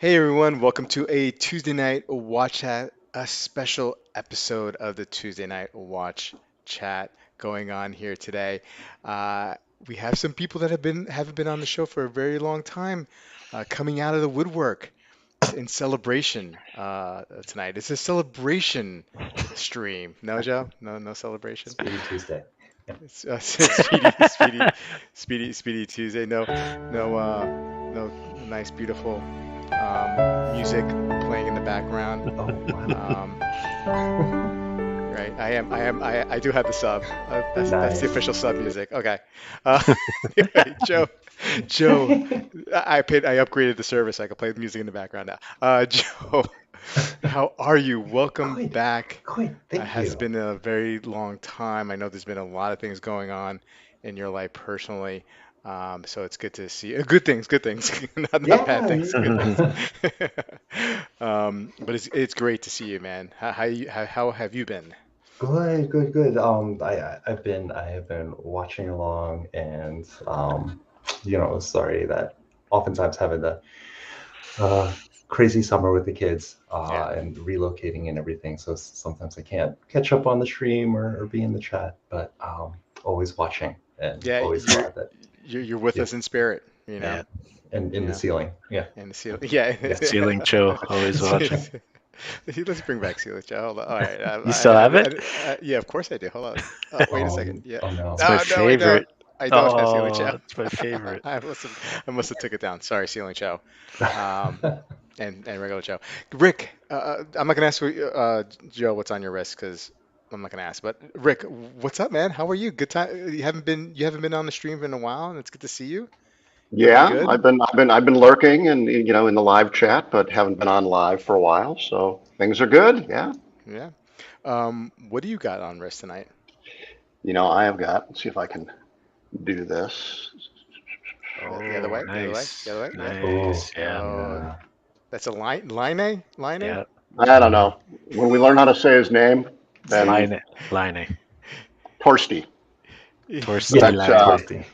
Hey everyone, welcome to a Tuesday night watch chat, a special episode of the Tuesday night watch chat going on here today. Uh, we have some people that haven't been on the show for a very long time, coming out of the woodwork in celebration tonight. It's a celebration stream. No, Joe? No celebration. Speedy Tuesday. Speedy Tuesday. No nice, beautiful music playing in the background. Oh wow. Um, right. I do have the sub. That's the Nice. official sub music. Okay. Uh, anyway, Joe, I upgraded the service. I can play the music in the background now. Joe, how are you? Welcome Good. back. Good. It Thank has you. been a very long time. I know there's been a lot of things going on in your life personally. So it's good to see good things, not bad Yeah. things, good things. Yeah. But it's great to see you, man. How have you been? Good. Good. Good. I have been watching along, and sorry that oftentimes having the uh, crazy summer with the kids Yeah, and relocating and everything. So sometimes I can't catch up on the stream or be in the chat, but always watching and yeah, always glad that you're with you us in spirit, you know. Yeah, and in the Yeah, ceiling. Yeah. and the seal, yeah. Yeah. Ceiling Joe, always watching. Let's bring back Celia. Hold on. All right. You still have it? Yeah, of course I do. Hold on. Wait a second. Yeah. Oh no. It's my No, I don't. favorite. I don't have Ceiling Oh, Chow. it's my favorite. I must have took it down. Sorry, Ceiling Chow. Um, and regular Joe. Rick, I'm not gonna ask Joe what's on your wrist because I'm not gonna ask. But Rick, what's up, man? How are you? Good time. You haven't been on the stream in a while, and it's good to see you. Everything Yeah, good? I've been lurking and in the live chat, but haven't been on live for a while. So things are good. Yeah. Yeah. What do you got on wrist tonight? I have got. Let's see if I can do this. The other Oh, way. The other way. The nice, other way. Yeah. Oh nice. Yeah, Oh, yeah. that's a line A. Line A. yeah. I don't know. When we learn how to say his name, then Line, Torsty. Torsti Yeah. That's Line. Toasty.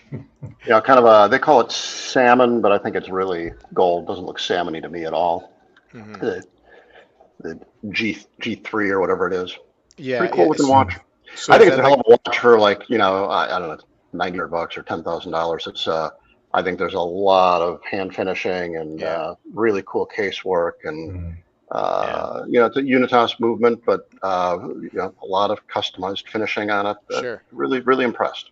kind of a. They call it salmon, but I think it's really gold. Doesn't look salmony to me at all. Hmm. The the G3 or whatever it is. Yeah. Pretty Yeah. cool looking watch. So I is think it's that a hell like? of a watch for like, I don't know, $900 or $10,000. I think there's a lot of hand finishing and Yeah. really cool casework and, Mm. Yeah, it's a Unitas movement, but, a lot of customized finishing on it. Sure. Really, really impressed.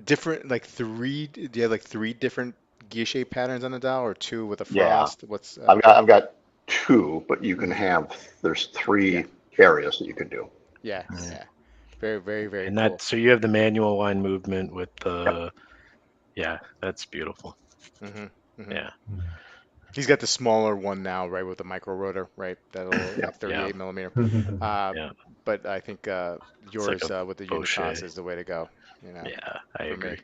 Different, like three. Do you have like three different gear shape patterns on the dial, or two with a Yeah, frost? What's I've got two, but mhm. there's Yeah. three areas that you can do. Yeah. mm. Yeah. Very, very, very And cool. that. So you have the manual line movement with Yep. the. Yeah, that's beautiful. Hmm. Hmm. Yeah, He's got the smaller one now, right, with the micro rotor, right? That little Yeah. like yeah, 38 millimeter. Uh, yeah. but I think It's like yours a with the Fauché. Unitas is the way to go, Yeah, I for me. agree.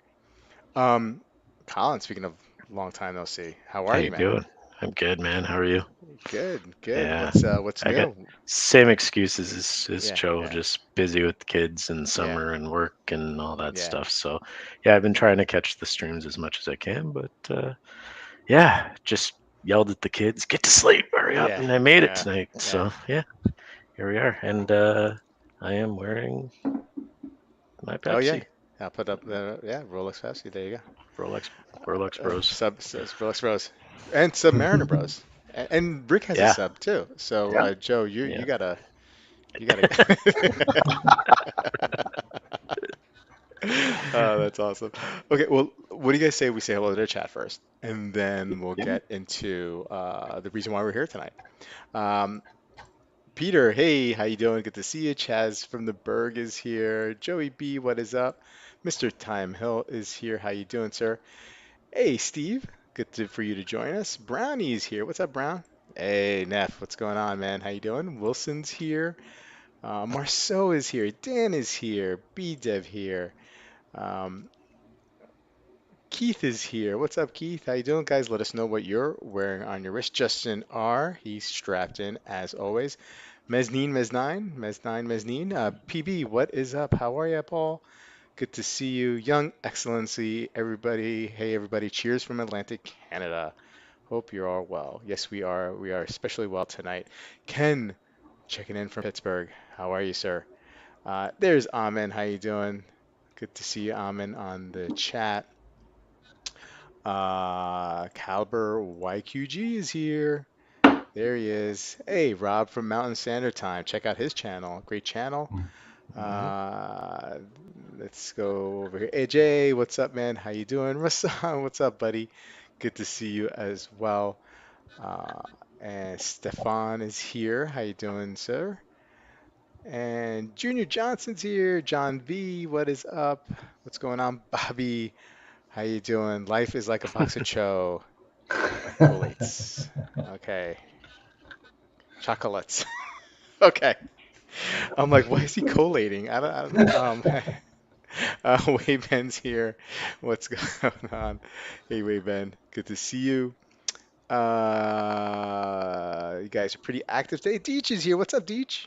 Um, Colin, speaking of long time no see, how How are you, you man? doing? I'm good, man. How are you? Good, good. Yeah, What's I got new? same excuses as Yeah, Joe, yeah, just busy with the kids and yeah, summer and work and all that yeah, stuff. So, yeah, I've been trying to catch the streams as much as I can, but yeah, just yelled at the kids, get to sleep, hurry up, yeah, and I made it yeah, tonight. yeah. So, yeah, here we are. And I am wearing my Oh yeah, Pepsi, I'll put up the yeah Rolex Pepsi. There you go. Rolex, Rolex Bros. Sub says Rolex Bros and Submariner Bros. And Rick has a Yeah, sub too. So Yeah. Joe, you yeah. you gotta you gotta. Oh, that's awesome. Okay, well, what do you guys say we say hello to the chat first, and then we'll Yeah. get into the reason why we're here tonight. Um, Peter, hey, how you doing? Good to see you. Chaz from the Berg is here. Joey B, what is up? Mr. Time Hill is here. How you doing, sir? Hey, Steve, for you to join us. Brownie's here. What's up, Brown? Hey, Neff, what's going on, man? How you doing? Wilson's here. Marceau is here. Dan is here. B Dev here. Um, Keith is here. What's up, Keith? How you doing, guys? Let us know what you're wearing on your wrist. Justin R. He's strapped in as always. Meznine. PB, what is up? How are you, Paul? Good to see you. Young Excellency, everybody. Hey, everybody. Cheers from Atlantic Canada. Hope you're all well. Yes, we are. We are especially well tonight. Ken, checking in from Pittsburgh. How are you, sir? There's Amin. How you doing? Good to see you, Amin, on the chat. Caliber YQG is here. There he is. Hey, Rob from Mountain Standard Time. Check out his channel. Great channel. Mhm. Uh, let's go over here. AJ, what's up, man? How you doing? Rasan, what's up, buddy? Good to see you as well. Uh, and Stefan is here. How you doing, sir? And Junior Johnson's here. John V, what is up? What's going on, Bobby? How you doing? Life is like a box of cho. Collates. Okay. Chocolates. Okay. I'm like, why is he collating? I don't know. Wayben's here. What's going on? Hey, Wayben. Good to see you. You guys are pretty active today. Deech is here. What's up, Deech?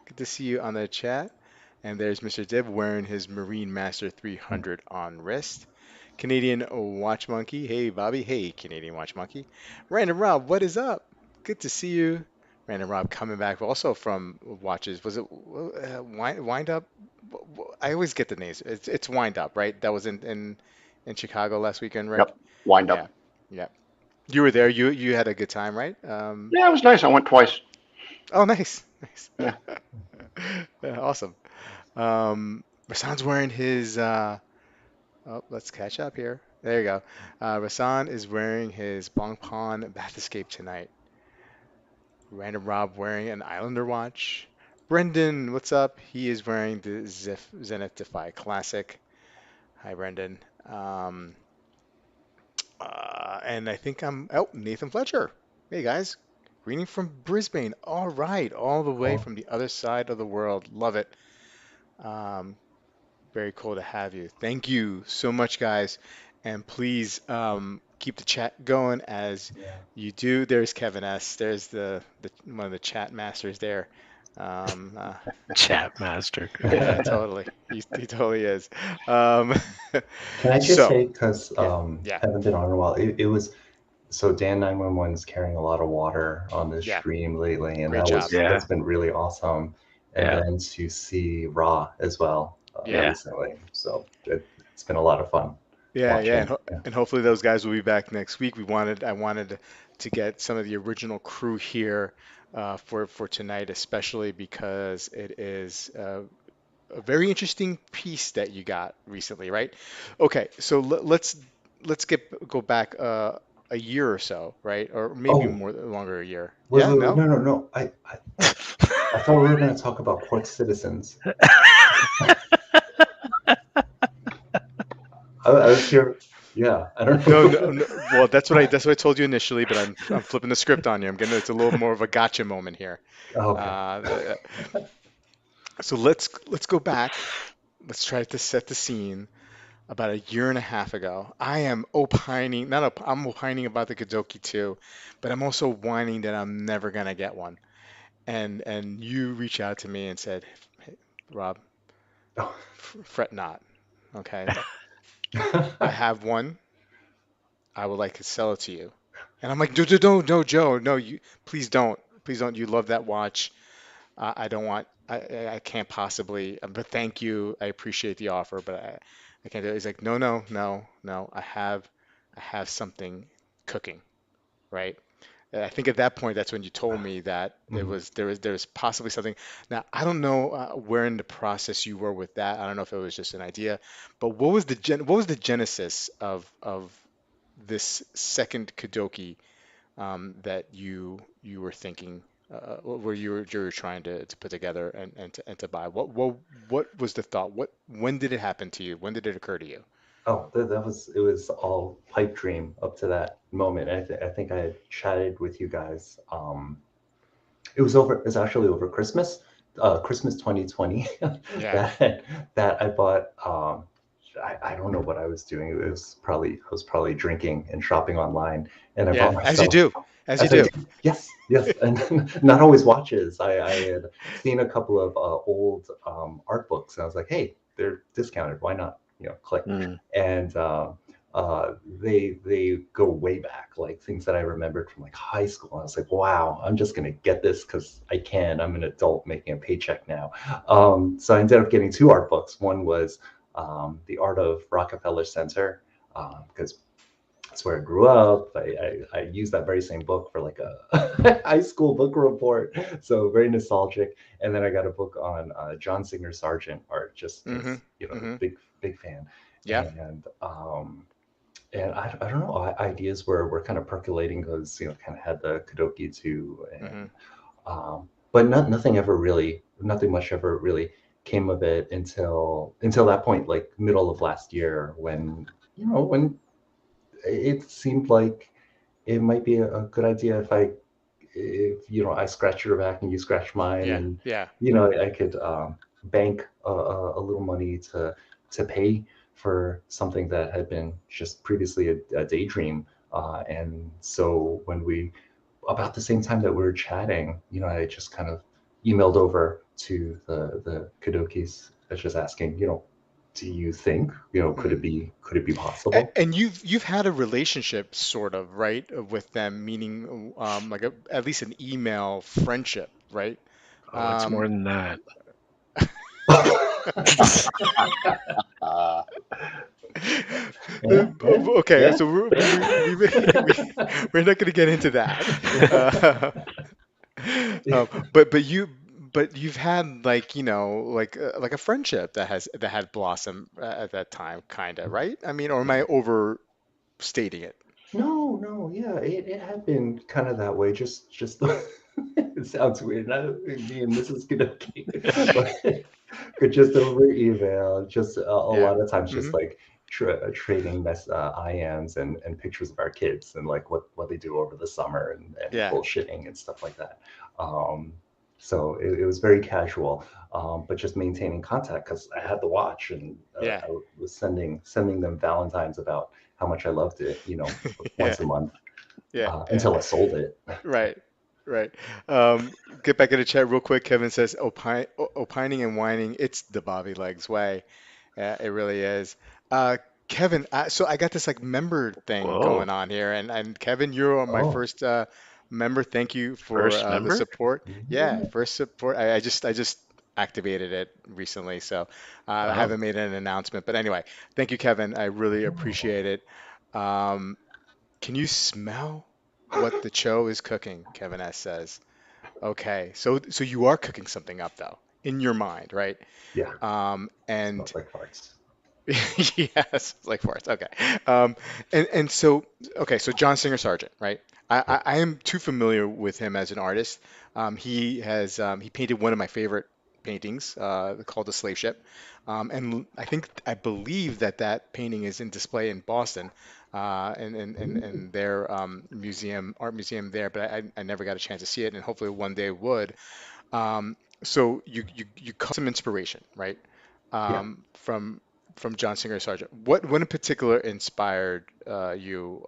Good to see you on the chat. And there's Mr. Dib wearing his Marine Master 300 on wrist. Canadian Watch Monkey. Hey, Bobby. Hey, Canadian Watch Monkey. Random Rob, what is up? Good to see you. Random Rob coming back also from Watches. Was it Wind Up? I always get the names. It's Wind Up, right? That was in Chicago last weekend, Rick? Yep. Wind Yeah. up. Yeah. You were there. You had a good time, right? Yeah, it was nice. I went twice. Oh, nice. Nice. Yeah. Yeah, awesome. Rasan's wearing his oh, let's catch up here. There you go. Rasan is wearing his Blancpain Bath Escape tonight. Random Rob wearing an Islander watch. Brendan, what's up? He is wearing the Zenith Defy Classic. Hi, Brendan. Um, and I think oh, Nathan Fletcher. Hey, guys. Greeting from Brisbane. All right, all the way Oh, from the other side of the world. Love it. Um, Very cool to have you. Thank you so much, guys. And please keep the chat going as yeah. you do. There's Kevin S. There's the one of the chat masters there. Um, uh, Chat master. yeah, totally. He totally is. Um, Can I just so, say, because yeah, yeah, haven't been on in a while, it was so Dan 911 is carrying a lot of water on the yeah. stream lately, and Great job. Yeah, that's been really awesome. And yeah, then to see Raw as well Yeah, yeah. recently, so it's been a lot of fun yeah, watching. Yeah. and hopefully those guys will be back next week. I wanted to get some of the original crew here for tonight, especially because it is a very interesting piece that you got recently, right? Okay, so let's go back a year or so, right? Or maybe Oh, more longer a year. wait, Yeah, wait, wait, no? no, no, no. I thought we were going to talk about court citizens. I was here. Yeah, I don't No, know. no, no. Well, that's what I told you initially, but I'm flipping the script on you. It's a little more of a gotcha moment here. Okay. Uh, so let's go back. Let's try to set the scene. About a year and a half ago, I am opining, not I'm opining about the Kudoke too, but I'm also whining that I'm never gonna get one. And you reach out to me and said, hey, Rob, fret not. Okay, I have one. I would like to sell it to you. And I'm like, no, Joe, no, you please don't. You love that watch. I don't want. I can't possibly. But thank you. I appreciate the offer, but I can't do it. He's like, no. I have something cooking, right? And I think at that point, that's when you told me that Mhm. there was possibly something. Now I don't know where in the process you were with that. I don't know if it was just an idea, but what was the genesis of this second Kudoki that you were thinking where you were trying to put together and to buy? What was the thought? When did it happen to you? When did it occur to you? Oh, that was it was all pipe dream up to that moment. I think I had chatted with you guys. It was actually over Christmas, Christmas 2020 Yeah, that I bought. I don't know what I was doing. I was probably drinking and shopping online, and I bought yeah, as you myself do, as you as I do. did. Yes, yes, and not always watches. I had seen a couple of old art books, and I was like, hey, they're discounted. Why not? Click. Mm. And they go way back, like things that I remembered from like high school. I was like, wow, I'm just gonna get this because I can. I'm an adult making a paycheck now. So I ended up getting two art books. One was The Art of Rockefeller Center, because that's where I grew up. I used that very same book for like a high school book report, so very nostalgic. And then I got a book on John Singer Sargent art, just Mm-hmm. because Mm-hmm. big fan. Yeah. And I don't know, ideas were kind of percolating because kind of had the Kudoke too, Mm-hmm. and but nothing ever really, nothing much ever really came of it until that point, like middle of last year, when when it seemed like it might be a good idea if I scratch your back and you scratch mine, Yeah. and Yeah. I could bank a little money to pay for something that had been just previously a daydream. And so when we about the same time that we were chatting, I just kind of emailed over to the Kadokis, just asking, do you think, Mm-hmm. could it be possible? And you've had a relationship sort of, right, with them, meaning like at least an email friendship, right? Oh, it's Um, more than that. Uh, Yeah, yeah, okay, yeah. so we're not going to get into that. Uh, but you've had like like a friendship that had blossomed at that time, kind of, right? I mean, or am I overstating it? No, no, yeah, it had been kind of that way. Just it sounds weird, not me and Mrs. Kudoki, but just over email, just a Yeah. lot of times, just Hmm. like trading IMs and pictures of our kids and like what they do over the summer and Yeah. bullshitting and stuff like that. Um, so it was very casual, but just maintaining contact because I had the watch, and Yeah. I was sending them Valentines about how much I loved it, Yeah. once a month, Yeah. Yeah. until I sold it. Right, right. Get back in the chat real quick. Kevin says, opining and whining, it's the Bobby Legs way. Yeah, it really is. Uh, Kevin, so I got this like member thing Whoa, going on here, and Kevin, you're my Oh, first member. Thank you for first the member? support. Yeah, yeah. first support. I just activated it recently, so I Oh, haven't made an announcement. But anyway, thank you, Kevin. I really Oh. appreciate it. Um, can you smell what the Cho is cooking? Kevin S says. Okay, so you are cooking something up though in your mind, right? Yeah, And smells like farts. yes, like farts. Okay. Um, and so okay, so John Singer Sargent, right? Yeah. I am too familiar with him as an artist. He painted one of my favorite paintings called The Slave Ship, and I believe that painting is in display in Boston, in their art museum there. But I never got a chance to see it, and hopefully one day would. So you caught some inspiration, right? Yeah. From John Singer Sargent. What in particular inspired you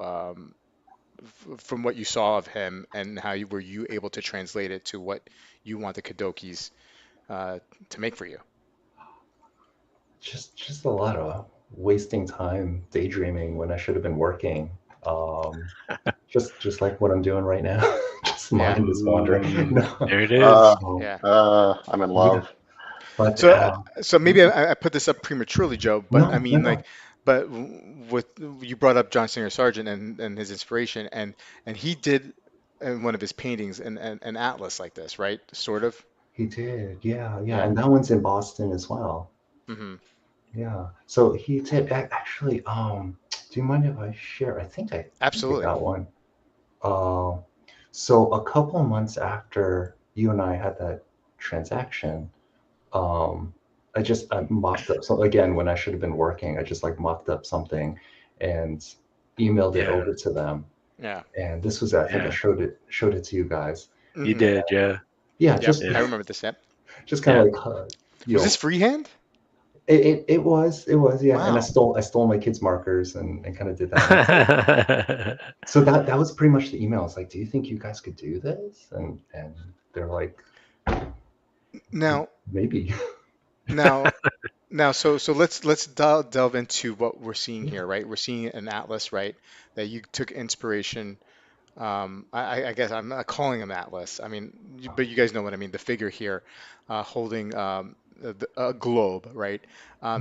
from what you saw of him, and how were you able to translate it to what you want the Kadokis uh, to make for you? Just a lot of wasting time daydreaming when I should have been working. Um, just like what I'm doing right now. Just Yeah, mind is wandering. ooh, No. there it is. Um, yeah. I'm in yeah, love. but So, so maybe I put this up prematurely, Joe, but I no, no, mean, like, no. but with you brought up John Singer Sargent and his inspiration, and he did in one of his paintings an atlas like this, right? Sort of. He did. Yeah, yeah, Yeah. and that one's in Boston as well. Hmm. Yeah. So he did actually. Do you mind if I share? I think I Absolutely. got one. Um, so a couple months after you and I had that transaction, um, I mocked up. So again, when I should have been working, I just like mocked up something and emailed it Yeah, over to them. Yeah. And this was, I think I yeah, showed it to you guys. you Hmm. did. Yeah, Yeah, Yep. yeah, I remember this. Yep. just kind yeah. of like you Was this know, freehand? it was, yeah. And Wow. I stole my kids' markers and kind of did that myself. So that was pretty much the email. It's like, do you think you guys could do this? And they're like, Now, maybe. now, Now, so let's delve into what we're seeing Yeah. here, right? We're seeing an atlas, right? That you took inspiration. I guess I'm not calling him atlas. I mean, but you guys know what I mean. The figure here, holding a globe, right?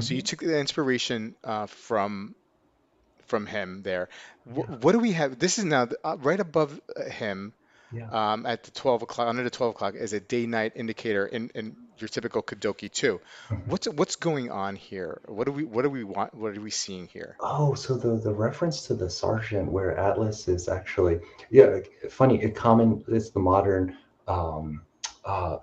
So you Mhm. took the inspiration from him there. Yeah. What do we have? This is now right above him Yeah. at the 12 o'clock, under the 12 o'clock, is a day-night indicator in your typical Kudoki too. Mhm. What's going on here? What do we want? What are we seeing here? Oh, so the reference to the sergeant where Atlas is actually, yeah, funny, it common, it's the modern um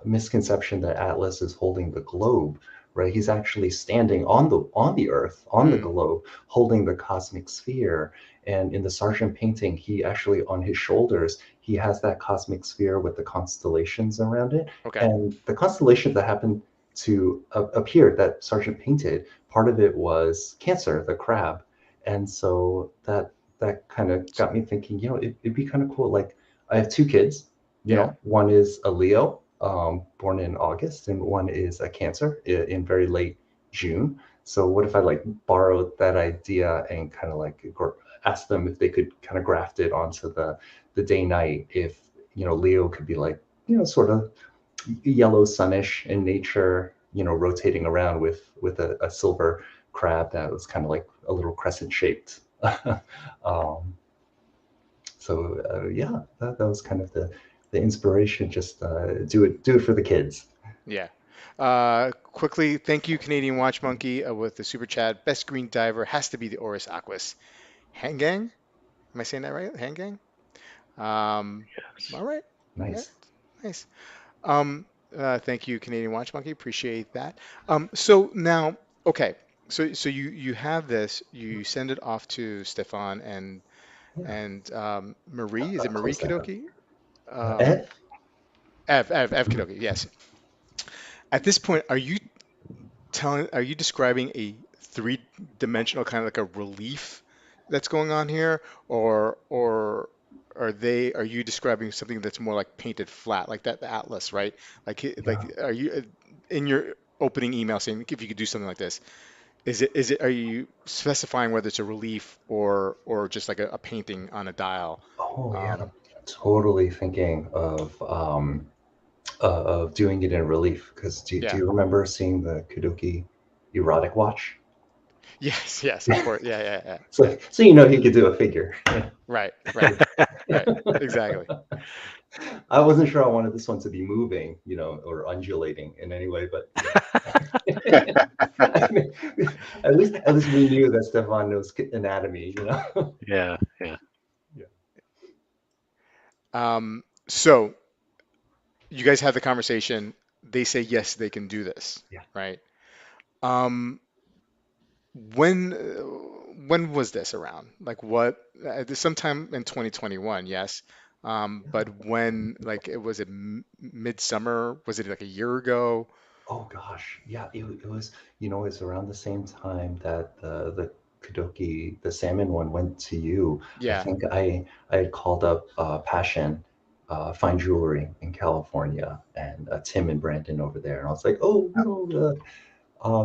misconception that Atlas is holding the globe, right? He's actually standing on the earth, on the Hmm. globe, holding the cosmic sphere. And in the sergeant painting, he actually on his shoulders, he has that cosmic sphere with the constellations around it. Okay. And the constellations that happened to appear that Sergeant painted, part of it was Cancer, the crab, and so that kind of got me thinking, it'd be kind of cool. Like I have two kids, Yeah. one is a Leo, born in August, and one is a Cancer in very late June. So what if I like borrowed that idea and kind of like asked them if they could kind of graft it onto the day night? If Leo could be like sort of yellow sunish in nature, rotating around with a silver crab that was kind of like a little crescent shaped. um, so yeah, that was kind of the inspiration. Just do it for the kids. Yeah. Quickly, thank you, Canadian Watch Monkey, with the super chat. Best green diver has to be the Oris Aquas. Hangang? Am I saying that right? Hangang? Um, Yes. all right. Yeah, Nice. nice. Um, Thank you, Canadian Watch Monkey. Appreciate that. So now, okay. So you have this. You send it off to Stefan Yeah. and Marie. Is it Marie Close that up. Kudoke? Um, Ed? Ev Mhm. Kudoke. Yes. At this point, are you describing a three-dimensional kind of like a relief that's going on here, or are you describing something that's more like painted flat, like that the Atlas, right? Yeah. Are you in your opening email saying if you could do something like this, are you specifying whether it's a relief or just like a painting on a dial? Oh yeah. Um, Totally thinking of doing it in relief. Because do yeah. you remember seeing the Kudoki erotic watch? Yes, yes, of course. Yeah, yeah, yeah, yeah. So he could do a figure. Right, right, right. Exactly. I wasn't sure I wanted this one to be moving, or undulating in any way, but I mean, at least we knew that Stefan knows anatomy. Yeah, yeah. Yeah. So you guys have the conversation. They say yes, they can do this, Yeah. right? Um, when when was this around? Like what? Sometime in 2021, yes. Yeah. But when, like, it was it midsummer? Was it like a year ago? Oh gosh, yeah. It was, it's around the same time that the Kudoki, the salmon one, went to you. I Yeah. think I had called up Passion, Fine Jewelry in California, and Tim and Brandon over there, and I was like, oh,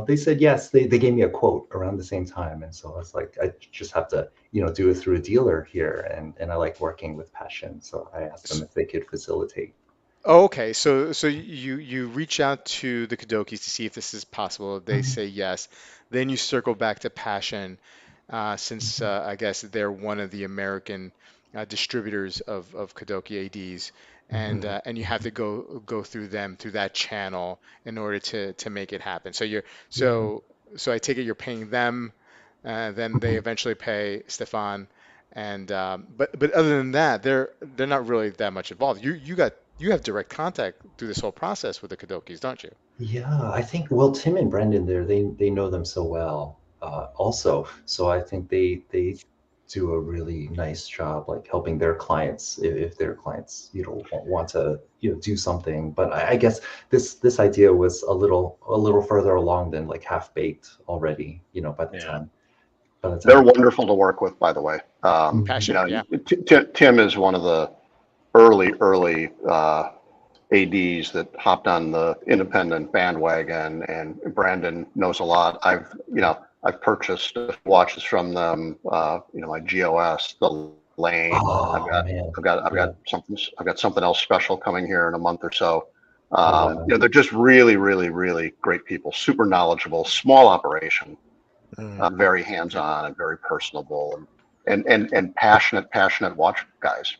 they said yes. They gave me a quote around the same time, and so I was like, I just have to, do it through a dealer here, and I like working with Passion, so I asked them if they could facilitate. Oh, okay. So you reach out to the Kadokis to see if this is possible. They Mhm, say yes. Then you circle back to Passion, since mhm, I guess they're one of the American distributors of Kadoki ADs, mhm, and you have mhm. to go through them through that channel in order to make it happen. Yeah. So I take it you're paying them, then they Mhm. eventually pay Stefan, and but other than that, they're not really that much involved. You have direct contact through this whole process with the Kadokis, don't you? Yeah, I think, well, Tim and Brendan there, they know them so well, also. So I think they do a really nice job, like helping their clients if their clients, want to, do something. But I guess this idea was a little further along than like half baked already, by the Yeah. time by the They're time. wonderful to work with, by the way. Mhm. Passion, yeah. Tim is one of the early ADs that hopped on the independent bandwagon, and Brandon knows a lot. I've purchased watches from them. My GOS, the Lane. I've Oh got man, I've got I've yeah, got something I've got something else special coming here in a month or so. yeah. They're just really, really, really great people, super knowledgeable, small operation, Mm. very hands-on and very personable, and passionate watch guys.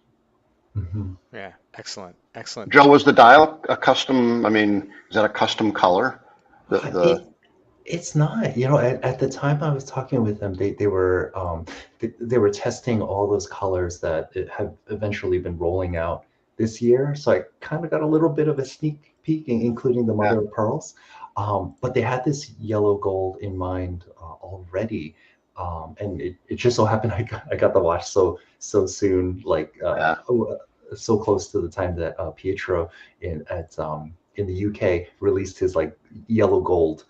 Mhm. Yeah, excellent, excellent. Joe, was the dial a custom? I mean, is that a custom color? The It it's not. At the time I was talking with them, they were testing all those colors that have eventually been rolling out this year. So I kind of got a little bit of a sneak peek, including the yeah, mother of pearls. But they had this yellow gold in mind already. And it just so happened I got the watch so soon, like yeah, so close to the time that Pietro in the UK released his like yellow gold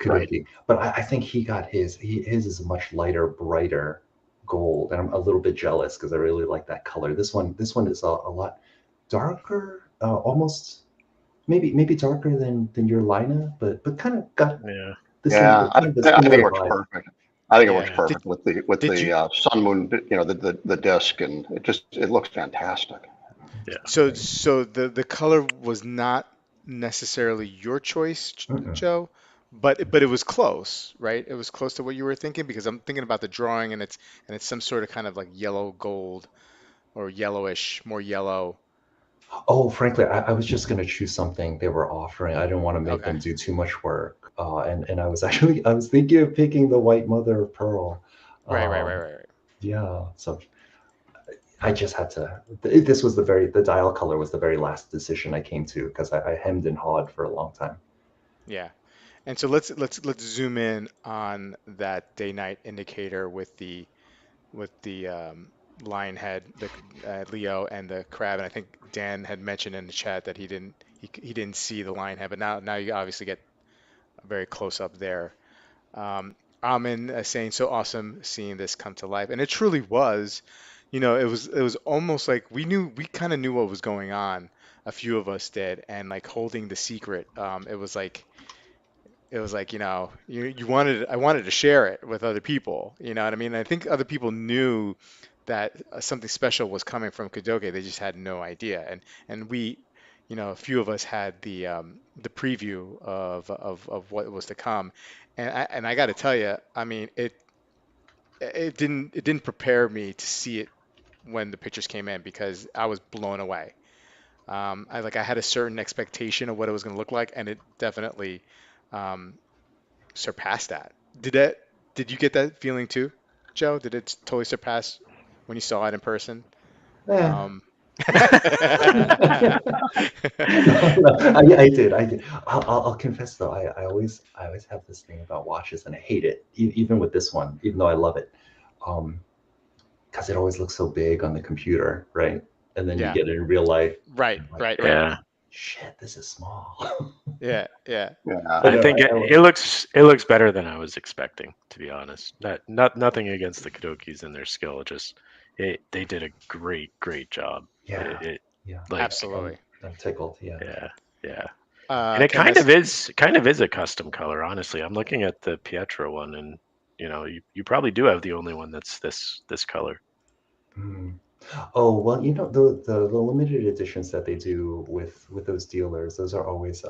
right. Kudoke. But I think he got his is a much lighter, brighter gold, and I'm a little bit jealous because I really like that color. This one is a lot darker, almost maybe darker than your Lina, but kind of got Yeah. the same Yeah, kind of a I think it similar works vibe. perfect. I think it works Yeah. perfect with Did you the sun moon, the disc, and it looks fantastic. Yeah. so the color was not necessarily your choice, Mm-mm. Joe, but it was close, right? It was close to what you were thinking because I'm thinking about the drawing and it's some sort of kind of like yellow gold or yellowish, more yellow. Oh, frankly, I was just gonna choose something they were offering. I didn't want to make Okay. them do too much work, and I was thinking of picking the white mother of pearl. Right, right, right, Um, right, right. yeah, so I just had to. This was the dial color was the very last decision I came to because I hemmed and hawed for a long time. Yeah. And so let's zoom in on that day-night indicator with the lion head, the Leo and the crab. And I think Dan had mentioned in the chat that he didn't see the lion head, but now you obviously get very close up there. Amin saying so awesome seeing this come to life, and it truly was. It was almost like we kind of knew what was going on. A few of us did, and like holding the secret. It was like, I wanted to share it with other people. You know what I mean? I think other people knew that something special was coming from Kudoke. They just had no idea. And a few of us had the preview of what was to come. And I got to tell you, I mean, it didn't prepare me to see it when the pictures came in because I was blown away. I had a certain expectation of what it was going to look like, and it definitely um, surpass that. Did you get that feeling too, Joe? Did it totally surpass when you saw it in person? Eh. Um, No, I did. I did. I'll confess though, I always have this thing about watches, and I hate it, even with this one, even though I love it, um, because it always looks so big on the computer, right? And then you yeah, get it in real life, right, and I'm like, right, right. Yeah. shit, this is small. Yeah, yeah, Yeah, But I no, think I it looks better than I was expecting, to be honest. Nothing against the Kadokis and their skill. Just they did a great job. yeah, It yeah. like I'm, absolutely. I'm tickled. Yeah. yeah, yeah. And it Kemes, kind of is a custom color, honestly. I'm looking at the Pietro one, and you probably do have the only one that's this color. Mm. Oh, well, the limited editions that they do with those dealers, those are always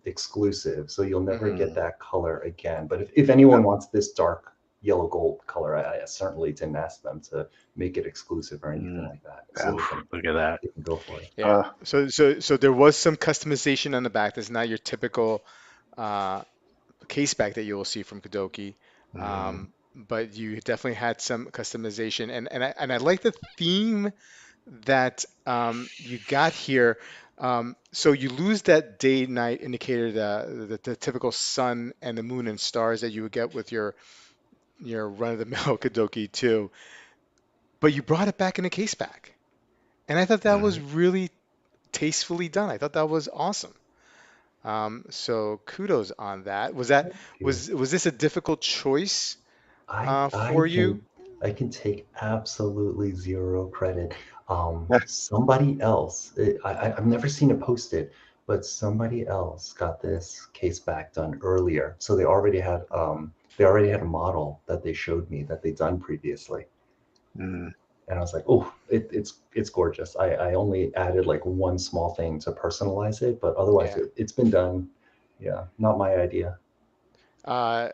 exclusive, so you'll never hmm get Mm, that color again. But if anyone wants this dark yellow gold color, I certainly didn't ask them to make it exclusive or anything mm. like that. So yeah. they Oof, can look at that. they can go for it. Yeah. Uh, So there was some customization on the back. That's not your typical uh, case back that you will see from Kudoki. Mm. But you definitely had some customization, and I like the theme that you got here. So you lose that day-night indicator, the typical sun and the moon and stars that you would get with your run-of-the-mill Kudoki too, but you brought it back in a case back, and I thought that was Mhm. really tastefully done. I thought that was awesome. So kudos on that. Was that Thank you. was this a difficult choice I I for you? can I can take absolutely zero credit. Somebody else, I've never seen it posted, but somebody else got this case back done earlier. So they already had a model that they showed me that they'd done previously. Mm. And I was like, oh, it's gorgeous. I only added like one small thing to personalize it, but otherwise Yeah. it's been done. Yeah, not my idea. Uh,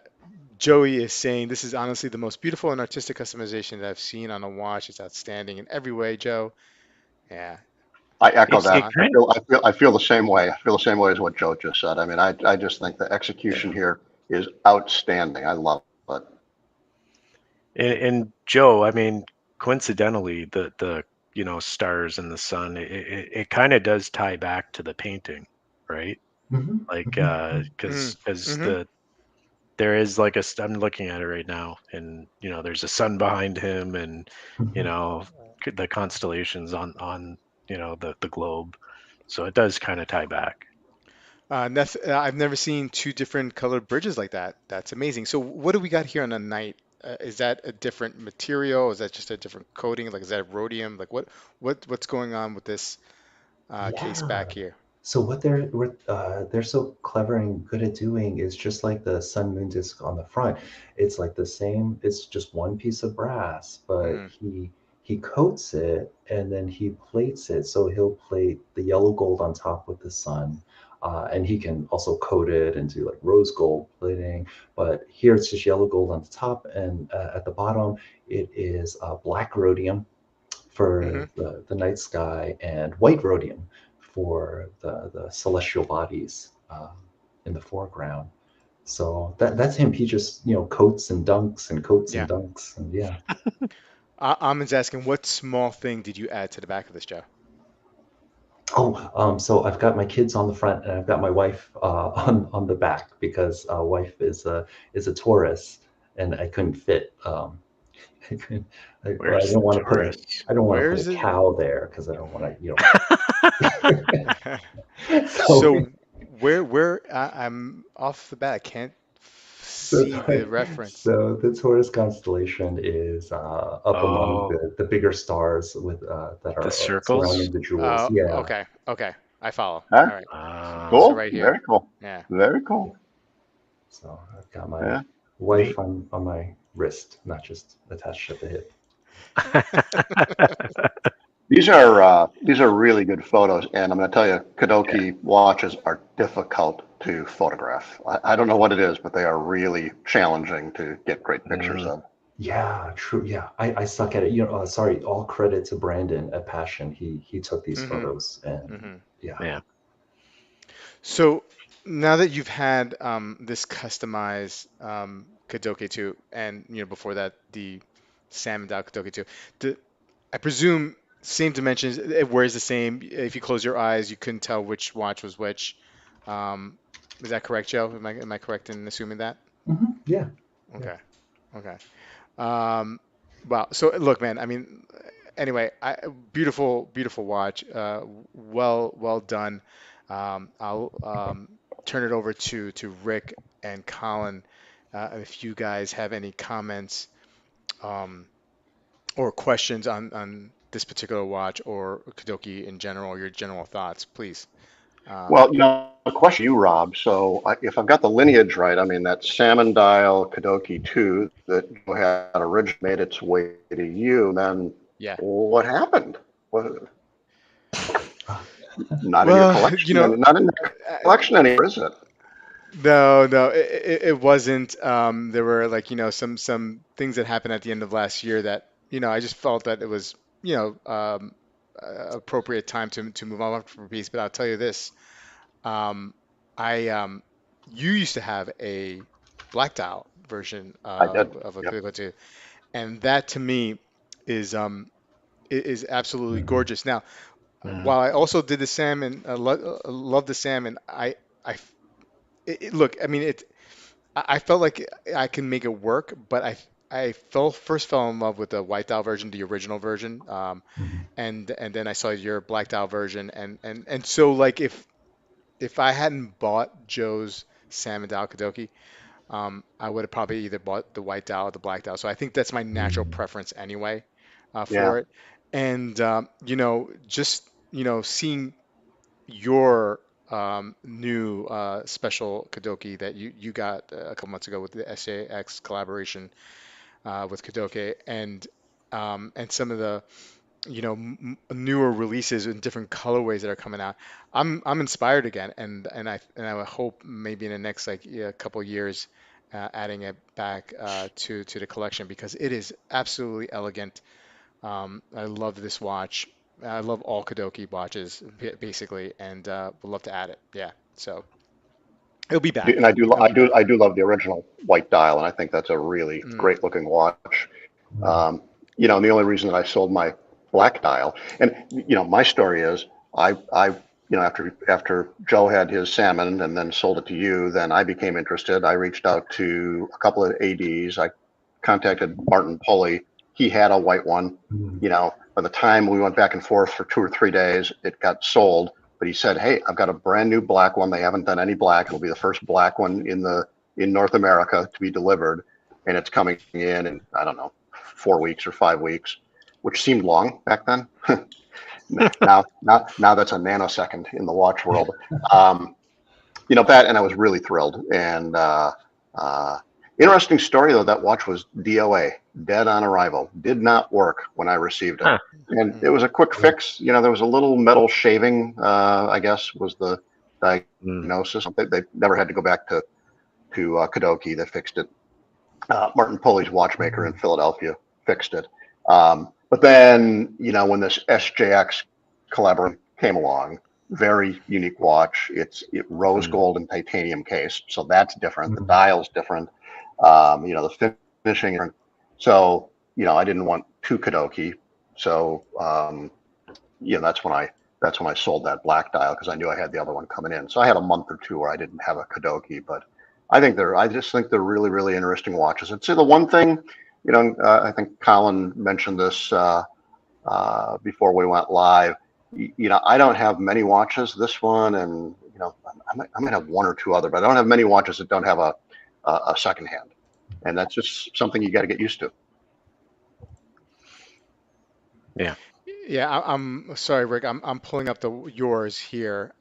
Joey is saying this is honestly the most beautiful and artistic customization that I've seen on a watch. It's outstanding in every way, Joe. Yeah, I echo It that. excellent. kind I feel the same way. I feel the same way as what Joe just said. I mean, I just think the execution here is outstanding. I love it. and Joe, I mean, coincidentally, the stars and the sun, it kind of does tie back to the painting, right? Hmm. Like, Hmm. Hmm. because Hmm. there is like I'm looking at it right now, and there's a sun behind him, and you Hmm. know the constellations on the globe, so it does kind of tie back. I've never seen two different colored bridges like that. That's amazing. So what do we got here on the night? Is that a different material? Is that just a different coating? Like, is that rhodium? Like, what's going on with this case Yeah. back here? So what they're so clever and good at doing is just like the sun moon disc on the front. It's like the same. It's just one piece of brass, but Hmm. he coats it and then he plates it. So he'll plate the yellow gold on top with the sun, and he can also coat it and do like rose gold plating. But here it's just yellow gold on the top, and at the bottom it is black rhodium Hmm. for the night sky and white rhodium for the celestial bodies in the foreground. So that's him. He just coats and dunks and coats and Yeah. dunks and yeah. Amin's asking, what small thing did you add to the back of this, Joe? Oh, so I've got my kids on the front and I've got my wife on the back because wife is a Taurus and I couldn't fit. I couldn't. I Where's didn't the want to put a. Taurus? I don't want to put a Where's it? cow there because I don't want to. So So where I'm off the bat, I can't So, see the reference. so the Taurus constellation is up among Oh, the bigger stars with that the are circles. surrounding the jewels. Yeah. Okay, okay, I follow. Huh? All right, so Ah, Cool. right here. Very cool. Yeah. Very Yeah. cool. So I've got my Yeah. wife neat. on my wrist, not just attached at the hip. These are really good photos, and I'm going to tell you, Yeah. Kudoke watches are difficult to photograph. I don't know what it is, but they are really challenging to get great pictures Mm, of. Yeah, true. Yeah, I suck at it. Sorry. All credit to Brandon at Passion. He took these Hmm. photos, and Hmm. yeah. yeah. So now that you've had this customized Kudoke 2, and before that the Salmon Dao Kudoke 2, the, I presume same dimensions. It wears the same. If you close your eyes, you couldn't tell which watch was which. Um, is that correct, Joe? Am I correct in assuming that? Yeah. Yeah. Okay. Okay. Um, wow. So look, man. I mean, anyway, beautiful, beautiful watch. Well done. I'll turn it over to Rick and Colin if you guys have any comments um, or questions on this particular watch or Kudoki in general, your general thoughts, please. Um, Well, a question for you, Rob. So, if I've got the lineage right, I mean, that salmon dial Kudoke 2 that had originally made its way to you, then yeah. what happened? What, not in your Well, collection, and not in the uh, collection anymore, is it? no, no, it wasn't. There were like, some things that happened at the end of last year that, I just felt that it was, appropriate time to move on from a piece. But I'll tell you this, um, I you used to have a blacked out version I did. of a Yep. Clico 2, and that to me is is absolutely Mhm. gorgeous. Now, Mm, while I also did the salmon, love the salmon, I look, I mean, I felt like I can make it work, but I first fell in love with the white dial version, the original version, Mhm. and then I saw your black dial version, and so like if I hadn't bought Joe's salmon dial Kadoki, I would have probably either bought the white dial or the black dial. So I think that's my natural Mhm. preference anyway, Yeah. for it, and just seeing your new special Kudoke that you got a couple months ago with the SJX collaboration with Kudoke, and some of the newer releases in different colorways that are coming out. I'm inspired again, and I would hope maybe in the next like couple years, adding it back to the collection because it is absolutely elegant. I love this watch. I love all Kudoke watches basically, and would love to add it. Yeah, so it'll be back. And I do, It'll be back. I do love the original white dial, and I think that's a really Mm, great looking watch. Mm. Um, and the only reason that I sold my black dial, and my story is, after Joe had his salmon and then sold it to you, then I became interested. I reached out to a couple of ADs. I contacted Martin Pulley. He had a white one. Mm. By the time we went back and forth for 2 or 3 days, it got sold. But he said, "Hey, I've got a brand new black one. They haven't done any black. It'll be the first black one in North America to be delivered, and it's coming in I don't know, 4 weeks or 5 weeks, which seemed long back then. Now that's a nanosecond in the watch world. Um, that, and I was really thrilled. And uh, interesting story though, that watch was DOA, dead on arrival, did not work when I received it, Huh. and it mm, was a quick fix. There was a little metal shaving, I guess was the Mm. diagnosis. They never had to go back to Kudoke that fixed it. Martin Pulley's watchmaker in Mm. Philadelphia fixed it. But then, when this SJX collaboration came along, very unique watch. It rose Mm. gold and titanium case, so that's different. The Mm. dial's different. The finishing is different. So, I didn't want two Kudoke. So, that's when I sold that black dial because I knew I had the other one coming in. So I had a month or two where I didn't have a Kudoke, but I just think they're really, really interesting watches. And so the one thing, I think Colin mentioned this before we went live. I don't have many watches. This one, and I might have one or two other, but I don't have many watches that don't have a second hand, and that's just something you got to get used to. Yeah. yeah, I'm sorry, Rick. I'm pulling up the yours here.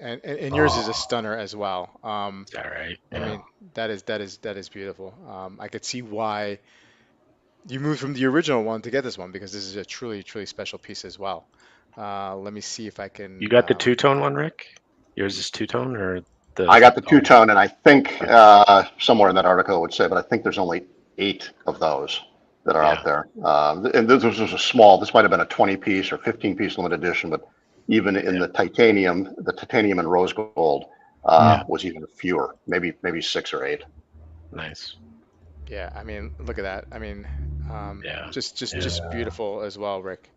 And yours is a Oh, stunner as well. It's all right. I Yeah. yeah. mean, that is beautiful. I could see why you moved from the original one to get this one because this is a truly, truly special piece as well. Let me see if I You can. got the two-tone one, Rick? Yours is two-tone or the I got the two oh, tone, and I think okay. somewhere in that article it would say, but I think there's only 8 of those that are out Yeah. there. And this was a small. This might have been a 20 piece or 15 piece limited edition, but even in Yeah. the titanium and rose gold Yeah. Mm. was even fewer, maybe 6 or 8. Nice. Yeah, I mean, look at that. I mean, Yeah. Yeah. just Yeah. beautiful as well, Rick.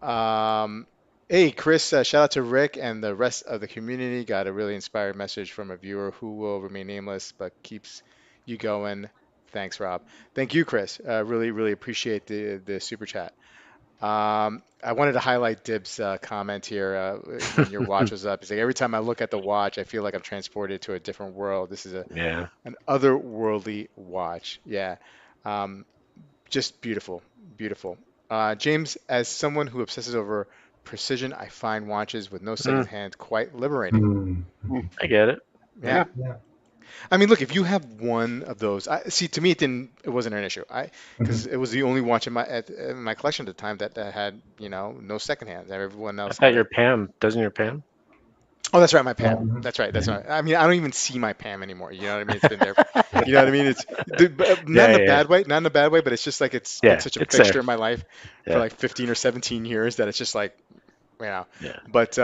Um, hey, Chris, shout out to Rick and the rest of the community. Got a really inspired message from a viewer who will remain nameless but keeps you going. Thanks, Rob. Thank you, Chris. Really, really appreciate the super chat. I wanted to highlight Dib's comment here when your watch was up. He's like, every time I look at the watch, I feel like I'm transported to a different world. This is Yeah. an otherworldly watch. Yeah. Um, just beautiful, beautiful. James, as someone who obsesses over precision, I find watches with no second Mm, hand quite liberating. Mm. I get it. Yeah. Yeah. Yeah, Yeah. I mean, look, if you have one of those, see, to me, it wasn't an issue. Because Mhm. it was the only watch in my collection at the time that had, no second hands. Everyone I else thought had your it. Pam doesn't your Pam? Oh, that's right, my Yeah. Pam. Mhm. That's right. That's Mhm. right. I mean, I don't even see my Pam anymore. You know what I mean? It's been there. You know what I mean? Not in Yeah, a yeah, bad way, not in a bad way, but it's just like it's been yeah. such a It's there. fixture in my life for Yeah, like 15 or 17 years that it's just like, you know. yeah. But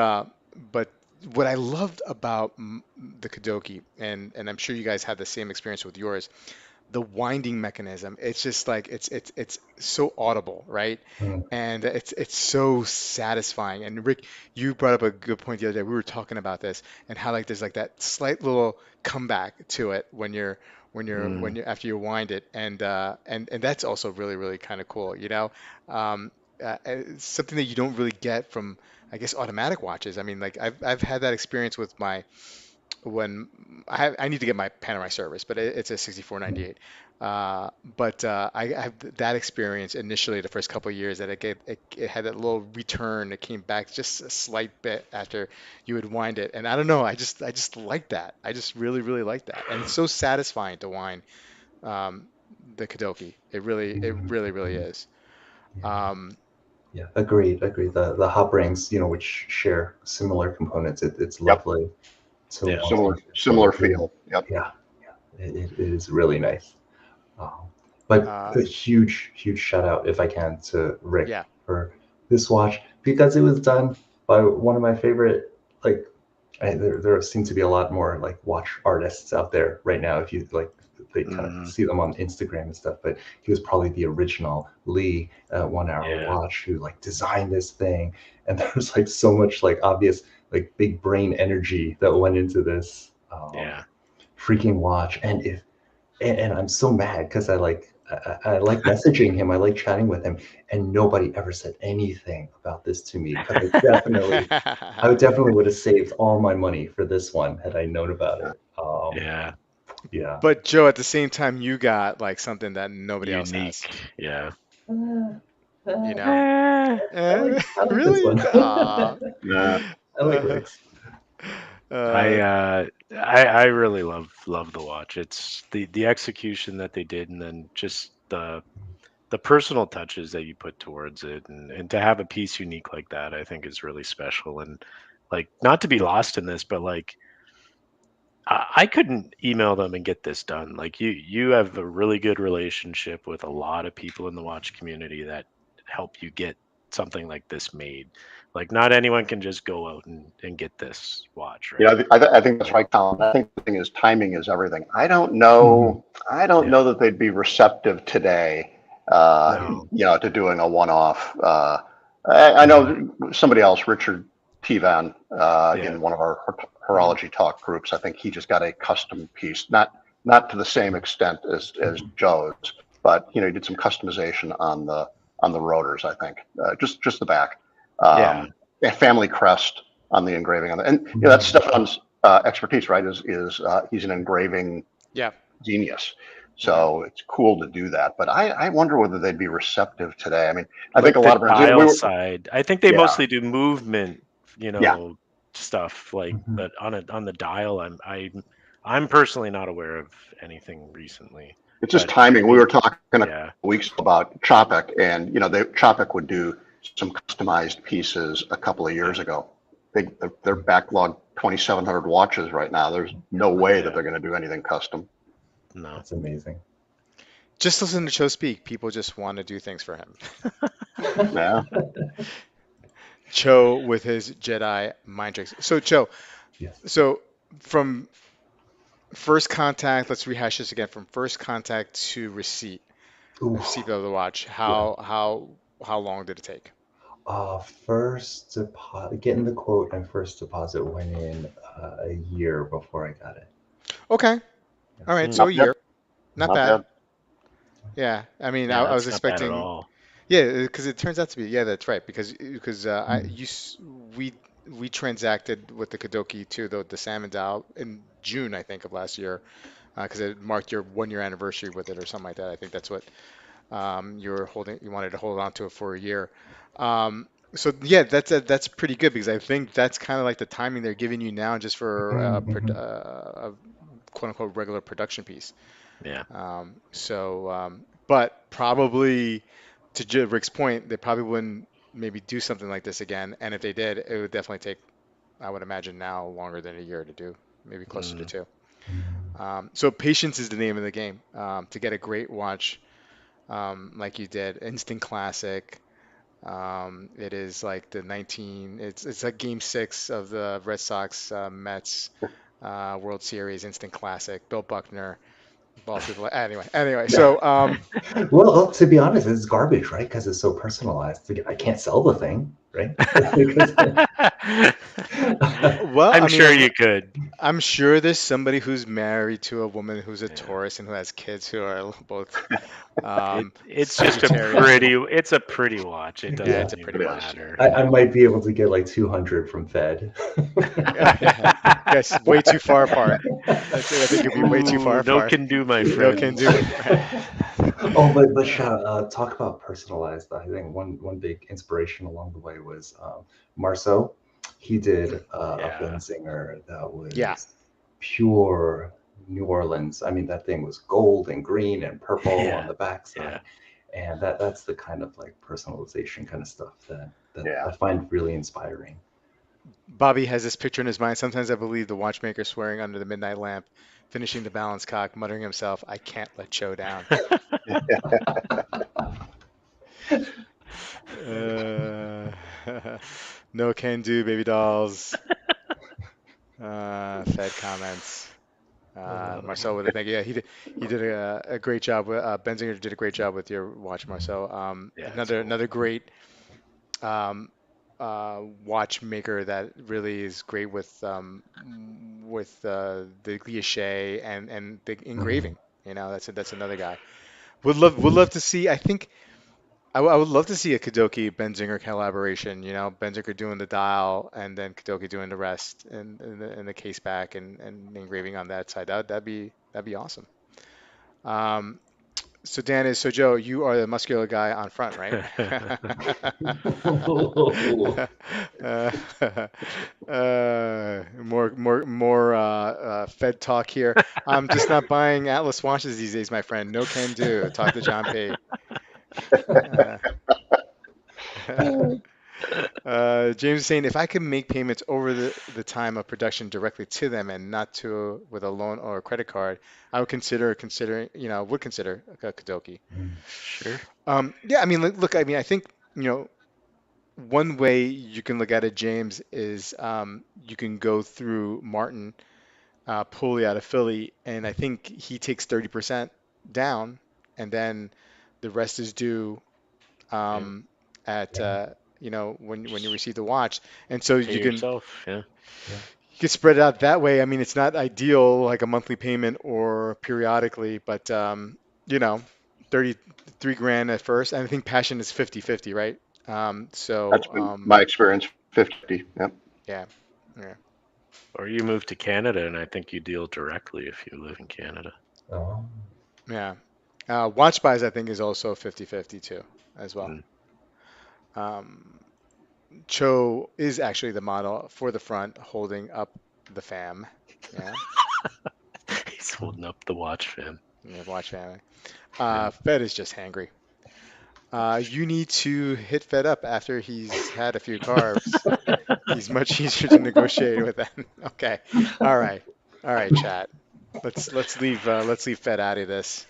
what I loved about the Kudoke, and I'm sure you guys had the same experience with yours, the winding mechanism. It's just like it's so audible, right? Mm. And it's so satisfying. And Rick, you brought up a good point the other day. We were talking about this and how like there's like that slight little comeback to it when Mm, you after you wind it, and that's also really really kind of cool, you know. It's something that you don't really get from I guess automatic watches. I mean, like I've had that experience with when I need to get my Panerai service, but it's a 6498. But I have that experience initially the first couple of years that it had that little return. It came back just a slight bit after you would wind it, and I don't know. I just like that. I just really like that, and it's so satisfying to wind um, the Kudoke. It really is. Yeah. Um, Yeah, agreed, agreed. The hop rings, which share similar components, it's Yep. lovely. So Yeah. Similar feel. Yep. yeah, yeah, it is really nice. But uh, a huge shout out, if I can, to Rick yeah. for this watch because it was done by one of my favorite. Like, there seem to be a lot more like watch artists out there right now. If you like, they kind of Mm, see them on Instagram and stuff. But he was probably the original Lee 1 Hour yeah. Watch who like designed this thing, and there was like so much like obvious like big brain energy that went into this Yeah. freaking watch. And I'm so mad because I like messaging him, I like chatting with him, and nobody ever said anything about this to me because I would definitely would have saved all my money for this one had I known about it. Yeah. Yeah. But Joe, at the same time, you got like something that nobody else has. Unique. Yeah. You know? I like this Really? one. Aw. Yeah. I like Uh, Rick's. I uh, I really love the watch. It's the execution that they did, and then just the personal touches that you put towards it, and to have a piece unique like that, I think is really special. And like, not to be lost in this, but like, I couldn't email them and get this done. Like, you have a really good relationship with a lot of people in the watch community that help you get something like this made. Like, not anyone can just go out and get this watch, You know, right? I think that's right, Colin. I think the thing is timing is everything. Mhm. I don't Yeah. know that they'd be receptive today, No. to doing a one-off. I know somebody else, Richard Tivan, Yeah. in one of our horology talk groups. I think he just got a custom piece, not to the same extent as Joe's, but he did some customization on the rotors. I think just the back, Yeah. a family crest on the engraving on it, and that's Stefan's expertise, right? Is he's an engraving yeah. genius. Hmm. So it's cool to do that, but I wonder whether they'd be receptive today. I mean, I think Like a the lot of brands, we dial were, side, I think they yeah, mostly do movement, yeah. stuff like, Mhm. but on the dial, I'm personally not aware of anything recently. It's just But timing. We we, were talking a couple yeah, weeks about Chopik, and Chopik would do some customized pieces a couple of years yeah, ago. They're backlogged 2,700 watches right now. There's no way that yeah, they're going to do anything custom. no, That's amazing. Just listen to Joe speak. People just want to do things for him. Yeah. Cho with his Jedi mind tricks. So Cho, Yes. so from first contact, let's rehash this again. From first contact to Ooh, receipt of the watch. yeah. How long did it take? First deposit, getting the quote and first deposit went in a year before I got it. Okay. Yeah. All right. mm, So a Not bad. year. Not Not bad. bad. Yeah. I mean, yeah, I was that's not bad at expecting. all. Yeah, because it turns out to be. Yeah, that's right. Because Mhm. we transacted with the Kudoke too, the salmon dial in June, I think, of last year, because it marked your 1 year anniversary with it or something like that. I think that's what you wanted to hold on to it for a year. So yeah, that's pretty good because I think that's kind of like the timing they're giving you now just for Mhm. a quote unquote regular production piece. Yeah, But probably to Rick's point, they probably wouldn't maybe do something like this again. And if they did, it would definitely take, I would imagine now, longer than a year to do, maybe closer to mm, 2. Mhm. So patience is the name of the game. To get a great watch like you did, instant classic. It is like the 19. It's like Game 6 of the Red Sox Mets World Series, instant classic. Bill Buckner, balls to the anyway. Yeah. So Well, to be honest, it's garbage, right? Because it's so personalized. I can't sell the thing, right? Because well, Well, I I'm mean, sure you could. I'm sure there's somebody who's married to a woman who's a Yeah. Taurus and who has kids who are both It's just a Sagittarius. pretty it's a pretty watch. It Yeah, it's Yeah, a doesn't pretty even It is. watch. matter. I might be able to get like 200 from Fed. Guys, way too far apart. I think you'll be way too far Ooh, no apart. can do, my No can friends. do. Right. Oh, but talk about personalized. I think one big inspiration along the way was Marceau. He did a Yeah, Benzinger that Yeah. was pure New Orleans. I mean, that thing was gold and green and purple on yeah, the yeah. backside, and that's the kind of like personalization kind of stuff that Yeah. I find really inspiring. Bobby has this picture in his mind. Sometimes I believe the watchmaker swearing under the midnight lamp, finishing the balance cock, muttering himself, "I can't let Joe down." Uh, no can do, baby dolls. Fed comments. Marcel with a thank you. Yeah, he did a great job. Benzinger did a great job with your watch, Marcel. Yeah, it's Another cool. another great watchmaker that really is great with the gliche and the Mhm. engraving. That's another guy. Would love to see. I think I would love to see a Kudoke Benzinger collaboration. Benzinger doing the dial and then Kudoke doing the rest and the case back and engraving on that side. That'd be awesome. Um, so Joe, you are the muscular guy on front, right? Uh, more Fed talk here. I'm just not buying Atlas watches these days, my friend. No can do. Talk to John P. Uh, James is saying if I could make payments over the time of production directly to them and not to with a loan or a credit card, I would consider a Kudoki. Sure. Yeah, I mean, look, I mean, I think, you know, one way you can look at it, James, is you can go through Martin Pulley out of Philly, and I think he takes 30% down, and then the rest is due Yeah. um, at Yeah, when you Just receive the watch, and so pay yourself. Yeah. yeah. you can spread it out that way. I mean, it's not ideal like a monthly payment or periodically, but you know, 33 grand at first. And I think Passion is 50-50, right? That's been my experience. 50. Yep. Yeah, yeah, Or you move to Canada, and I think you deal directly if you live in Canada. Oh. yeah. Watch buys, I think, is also 50-50 too, as well. Mm. Um, Cho is actually the model for the front holding up the fam. Yeah, He's holding up the watch, fam. yeah, watch family. Yeah. Fed is just hangry. You need to hit Fed up after he's had a few carbs. He's much easier to negotiate with then. Okay. All right. All right, chat. Let's leave Fed out of this.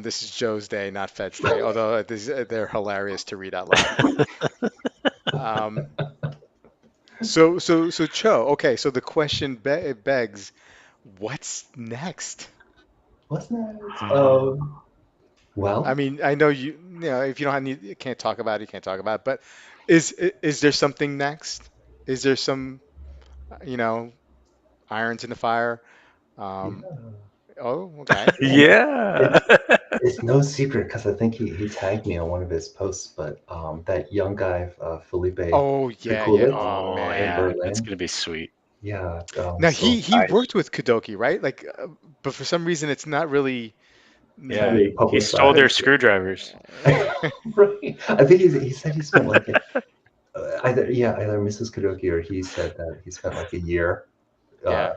This is Joe's day, not Fed's day. Although they're hilarious to read out loud. Um, so Cho. Okay. So the question begs, what's next? What's next? Mhm. I Well, mean, I know if you don't have you can't talk about it, you can't talk about it. But is there something next? Is there some you know irons in the fire? yeah. Um, oh, okay. And Yeah. it's it's no secret because I think he tagged me on one of his posts, but that young guy, Felipe Oh yeah, yeah. Pikulik Oh Oh in man. yeah, that's Berlin. gonna be sweet. Yeah, Now he so he Nice. worked with Kudoki, right? Like, but for some reason it's not really. it's not Yeah, really he stole their publicized. screwdrivers. Right. I think he said he spent like either Mrs. Kudoki or he said that he spent like a year Yeah, uh,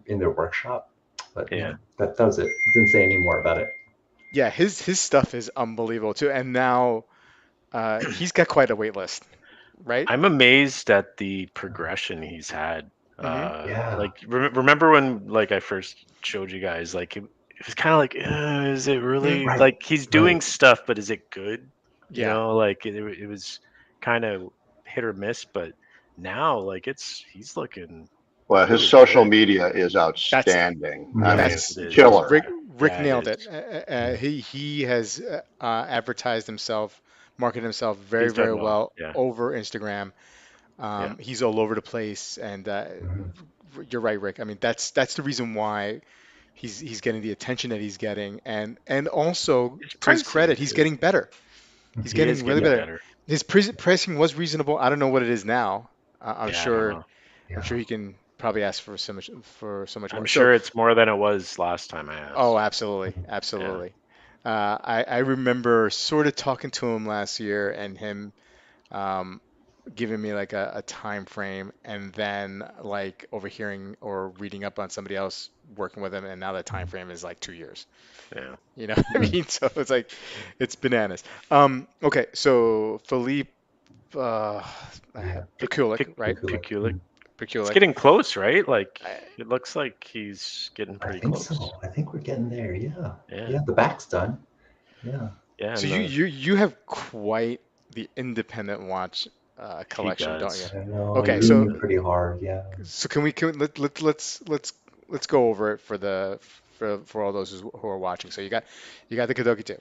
in their workshop, but Yeah, that was it. He didn't say any more about it. yeah. His stuff is unbelievable too, and now he's got quite a wait list, right? I'm amazed at the progression he's had. Hmm. Yeah, Like remember when like I first showed you guys, like it was kind of like, is it Hmm. really right, like he's right. doing stuff, but is it good? Yeah, Like it was kind of hit or miss, but now like he's looking Well, his really social good. media is that's outstanding. I Mhm. mean, Yes, that's it is. killer. Rick Yeah, it nailed is. it. Yeah. He has advertised himself, marketed himself very He's done very well. well Yeah. over Instagram. He's all over the place, and Mhm. you're right, Rick. I mean, that's the reason why he's getting the attention that he's getting, and also It's to his pricing credit, he's too. getting better. He's He is getting really getting better. better. His pricing was reasonable. I don't know what it is now. I'm Yeah, I don't sure. know. I'm Yeah. sure he can probably ask for so much I'm more. So, sure it's more than it was last time I oh, asked. absolutely, Yeah. absolutely. I remember sort of talking to him last year and him um, giving me like a time frame, and then like overhearing or reading up on somebody else working with him, and now the time frame is like 2 years. Yeah. You know what I mean? So it's like it's bananas. Okay, so Philippe uh, Yeah. Pic, Pekulik, pic, right? Kudoke. Pikulik. It's Pekulik. getting close, right? Like I, it looks like he's getting I pretty think close. so. I think we're getting there. Yeah. Yeah. Yeah. The back's done. Yeah. Yeah, so and you have quite the independent watch he collection, don't you? does. I know. Okay, You're so leaning pretty hard. Yeah. let's go over it for the for all those who are watching. So you got the Kudoki too.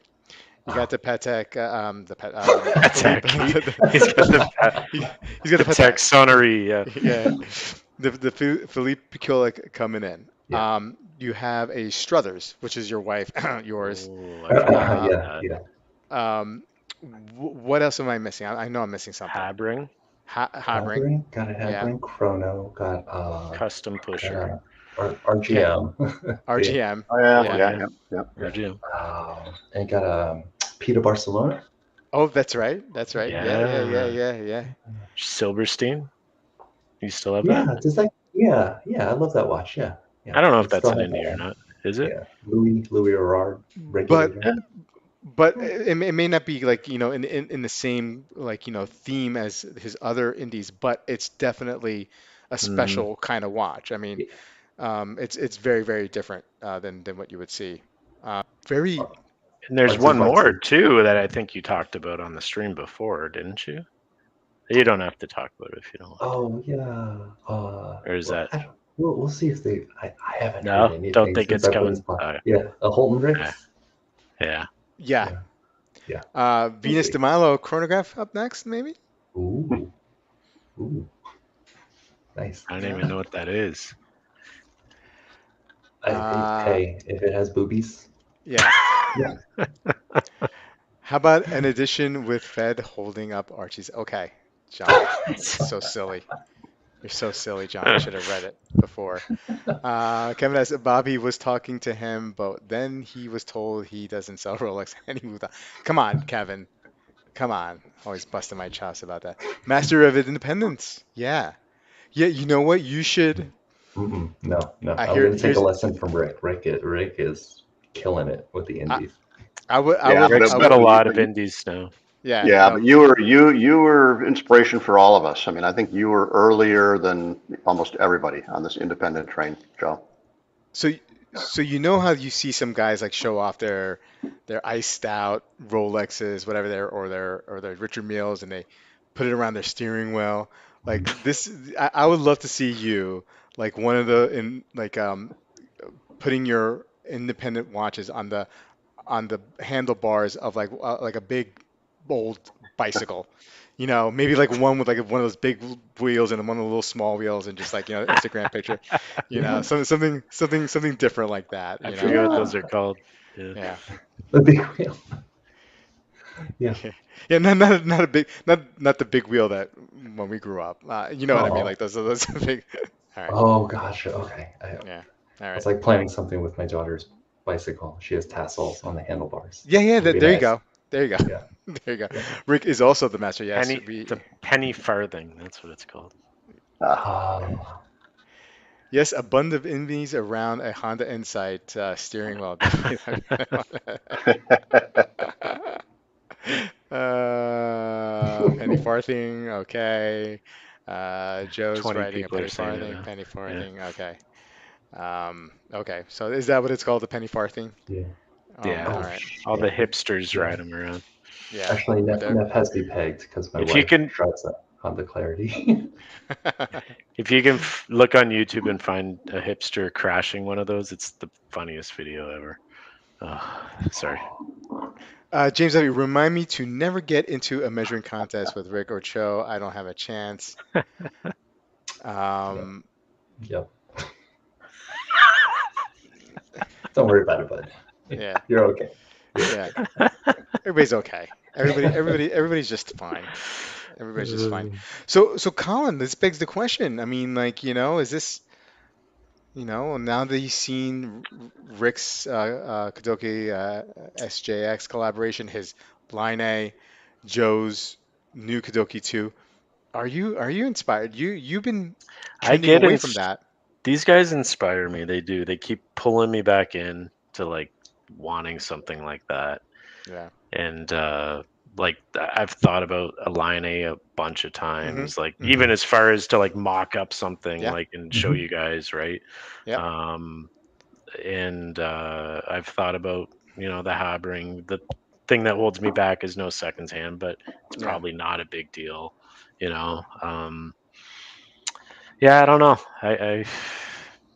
You got Oh, the Patek, Philippe. Patek. He's got the He, he's got the Patek Patek. sonnery. Yeah. Yeah, the Philippe Pikulik coming in. yeah. You have a Struthers, which is your wife, yours. Oh, I forgot about Um, Yeah. that. Yeah. um, what else am I missing? I know I'm missing something. Habring, Habring, Habring. Got a yeah. Habring. Chrono. custom Got pusher. a Okay, RGM. Yeah. RGM, Oh yeah, yeah. yeah, Yeah. yeah, yeah. Yeah. RGM. And got a Peter Barcelona. Oh, that's right, that's right. Yeah, yeah, yeah, Yeah. yeah, yeah. Silverstein. You still have that? Yeah. Does that? Yeah. Yeah. I love that watch. Yeah. Yeah. I don't know if It that's still an has that indie or one. not. Is it? Yeah. Louis Gerard But regulator. Yeah. it may not be like in the same like theme as his other indies, but it's definitely a Mm. special kind of watch. I mean, Yeah. it's very very different than what you would see. Very And there's Artsy one more fartsy. too that I think you talked about on the stream before, didn't you? You don't have to talk about it if you don't want to. Oh yeah. Or is Well, that I don't. We'll see if they. I haven't heard no? Don't anything think since it's I put coming. his pod. Yeah. A Holton Yeah. Ricks. Yeah. yeah. Yeah. Yeah. We'll Venus see. de Milo chronograph up next, maybe. Ooh. Ooh. Nice. I don't Yeah. even know what that is. Uh, Hey, if it has boobies. yeah. Yeah. How about an edition with Fed holding up Archie's? Okay, John, so silly. You're so silly, John. You should have read it before. Kevin asked Bobby was talking to him, but then he was told he doesn't sell Rolex and he moved on. Come on, Kevin. Come on. Always busting my chops about that. Master of Independence. Yeah. Yeah, you know what? You should. No, no. I I'm hear gonna take a here's lesson from Rick. Rick is killing it with the I, indies. Yeah, Rick's I got would a but lot of indies now. yeah, yeah, but no. you were inspiration for all of us. I mean, I think you were earlier than almost everybody on this independent train, Joe. So so you know how you see some guys like show off their iced out Rolexes, whatever their Richard Milles, and they put it around their steering wheel. Like this, I would love to see you like one of the in like putting your independent watches on the handlebars of like a big old bicycle. Maybe like one with like one of those big wheels and one of the little small wheels and just like Instagram picture. Yeah. Something different like that. I You know. forget what Yeah. those are called. Yeah. Yeah. The big wheel. Yeah. Yeah, not a big not the big wheel that when we grew up. You know what I mean? Oh. Like those big. All right. Oh gosh. Okay. Yeah. All right. It's like planning something with my daughter's bicycle. She has tassels on the handlebars. Yeah, yeah. It'd be There you nice. go. There you go. Yeah. There you go. Yeah. Rick is also the master. Yes, The penny farthing. That's what it's called. Oh. yes, a bund of envies around a Honda Insight steering wheel. Penny farthing. Okay. Joe's 20 writing a people are penny saying it farthing. now. Penny Yeah. farthing. Okay. Okay. So is that what it's called? The penny farthing? Yeah. Yeah. All Oh, right. All the yeah. hipsters Yeah. ride them around. Yeah. Actually, With Neff has me pegged because my If you wife can, drives a Honda Clarity. look on YouTube and find a hipster crashing one of those, it's the funniest video ever. Oh, sorry. James W., remind me to never get into a measuring contest with Rick or Cho. I don't have a chance. Yeah. Um, Yep. Don't worry about it, bud. yeah, You're okay. You're yeah. okay. Everybody's okay. Everybody's just fine. Everybody's just fine. So Colin, this begs the question. I mean, like, is this, now that you've seen Rick's Kudoke SJX collaboration, his Line A, Joe's new Kudoke 2, are you inspired? You've been I trending get away in. from that. These guys inspire me. They do. They keep pulling me back in to like wanting something like that. Yeah. And like I've thought about Align a bunch of Hmm. times, like even Hmm. as far as to like mock up something Yeah. like and show Hmm. you guys, right? Yep. Um, and I've thought about the Habring. The thing that holds me back is no seconds hand, but it's Yeah. probably not a big deal, you know. Yeah, I don't know. I